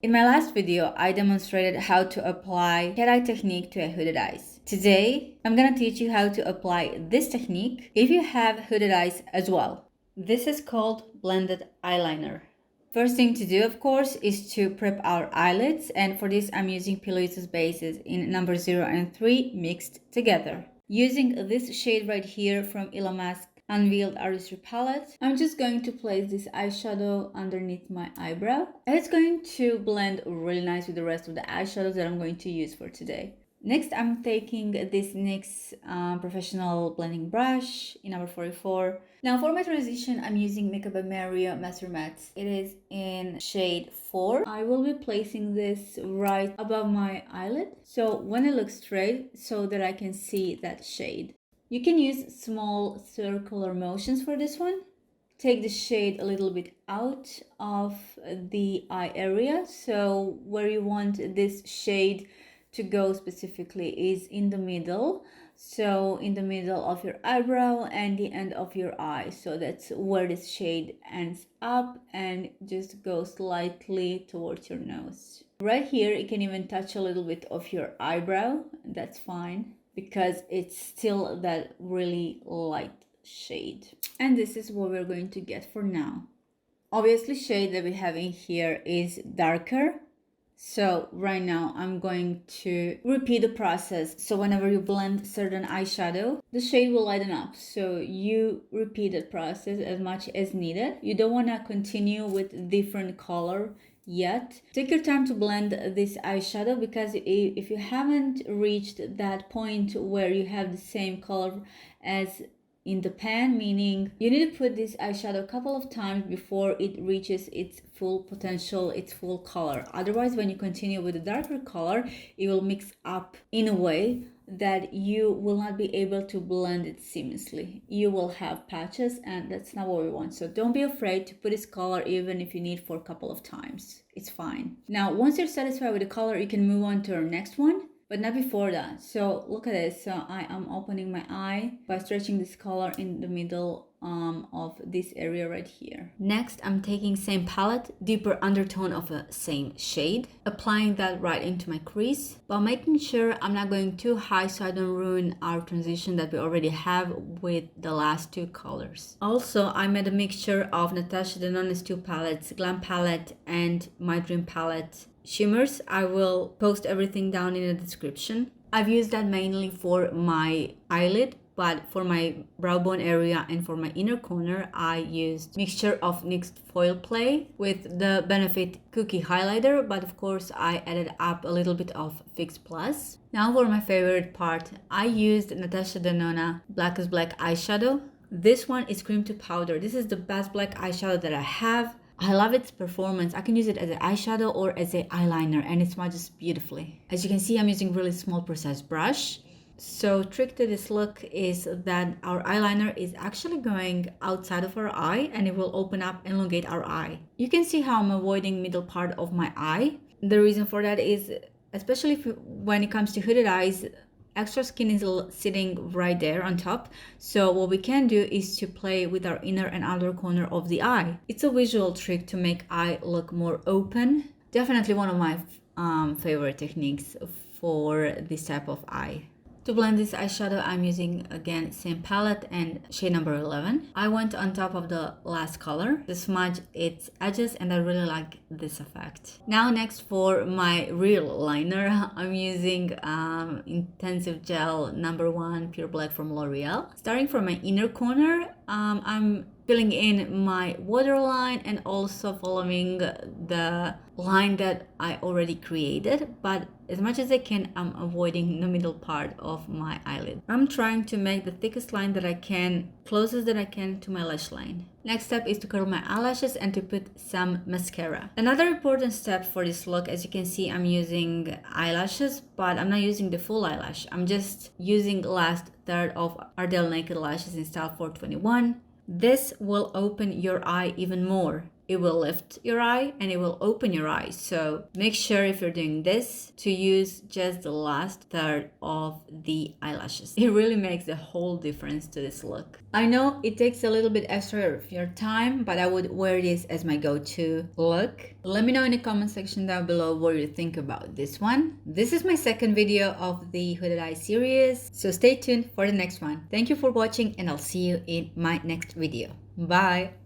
In my last video, I demonstrated how to apply cat-eye technique to a hooded eyes. Today, I'm gonna teach you how to apply this technique if you have hooded eyes as well. This is called blended eyeliner. First thing to do, of course, is to prep our eyelids, and for this I'm using Pillows bases in number 0 and 3 mixed together. Using this shade right here from Ilamask Unveiled Artistry Palette, I'm just going to place this eyeshadow underneath my eyebrow, and it's going to blend really nice with the rest of the eyeshadows that I'm going to use for today. Next, I'm taking this NYX professional blending brush in number 44. Now for my transition, I'm using Makeup by Mario Master Mattes. It is in shade 4. I will be placing this right above my eyelid, so when it looks straight, so that I can see that shade. You can use small circular motions for this one. Take the shade a little bit out of the eye area, so where you want this shade to go specifically is in the middle, so in the middle of your eyebrow and the end of your eye, so that's where this shade ends up, and just go slightly towards your nose. Right here you can even touch a little bit of your eyebrow, that's fine because it's still that really light shade. And this is what we're going to get for now. Obviously shade that we have in here is darker, so right now I'm going to repeat the process. So whenever you blend certain eyeshadow, the shade will lighten up. So you repeat that process as much as needed. You don't want to continue with different color yet. Take your time to blend this eyeshadow, because if you haven't reached that point where you have the same color as in the pan, meaning you need to put this eyeshadow a couple of times before it reaches its full potential, its full color. Otherwise, when you continue with a darker color, it will mix up in a way that you will not be able to blend it seamlessly. You will have patches, and that's not what we want. So don't be afraid to put this color even if you need for a couple of times. It's fine. Now, once you're satisfied with the color, you can move on to our next one, but not before that. So look at this. So I am opening my eye by stretching this color in the middle of this area right here. Next, I'm taking same palette, deeper undertone of a same shade, applying that right into my crease, while making sure I'm not going too high so I don't ruin our transition that we already have with the last two colors. Also, I made a mixture of Natasha Denona's two palettes, Glam Palette and My Dream Palette shimmers. I will post everything down in the description. I've used that mainly for my eyelid, but for my brow bone area and for my inner corner, I used mixture of NYX Foil Play with the Benefit Cookie Highlighter, but of course I added up a little bit of Fix Plus. Now for my favorite part, I used Natasha Denona Black is Black eyeshadow. This one is cream to powder. This is the best black eyeshadow that I have. I love its performance. I can use it as an eyeshadow or as an eyeliner, and it smudges beautifully. As you can see, I'm using really small precise brush. So trick to this look is that our eyeliner is actually going outside of our eye, and it will open up and elongate our eye. You can see how I'm avoiding middle part of my eye. The reason for that is, especially when it comes to hooded eyes, extra skin is sitting right there on top. So what we can do is to play with our inner and outer corner of the eye. It's a visual trick to make eye look more open. Definitely one of my favorite techniques for this type of eye. To blend this eyeshadow, I'm using again same palette and shade number 11. I went on top of the last color to smudge its edges, and I really like this effect. Now next for my real liner, I'm using Intensive Gel number 1 Pure Black from L'Oreal. Starting from my inner corner, I'm filling in my waterline and also following the line that I already created, but as much as I can, I'm avoiding the middle part of my eyelid. I'm trying to make the thickest line that I can, closest that I can to my lash line. Next step is to curl my eyelashes and to put some mascara. Another important step for this look, as you can see, I'm using eyelashes, but I'm not using the full eyelash. I'm just using the last third of Ardell Naked Lashes in style 421. This will open your eye even more. it will lift your eye and it will open your eye. So make sure if you're doing this to use just the last third of the eyelashes. It really makes a whole difference to this look. I know it takes a little bit extra of your time, but I would wear this as my go-to look. Let me know in the comment section down below what you think about this one. This is my second video of the hooded eye series, so stay tuned for the next one. Thank you for watching and I'll see you in my next video. Bye!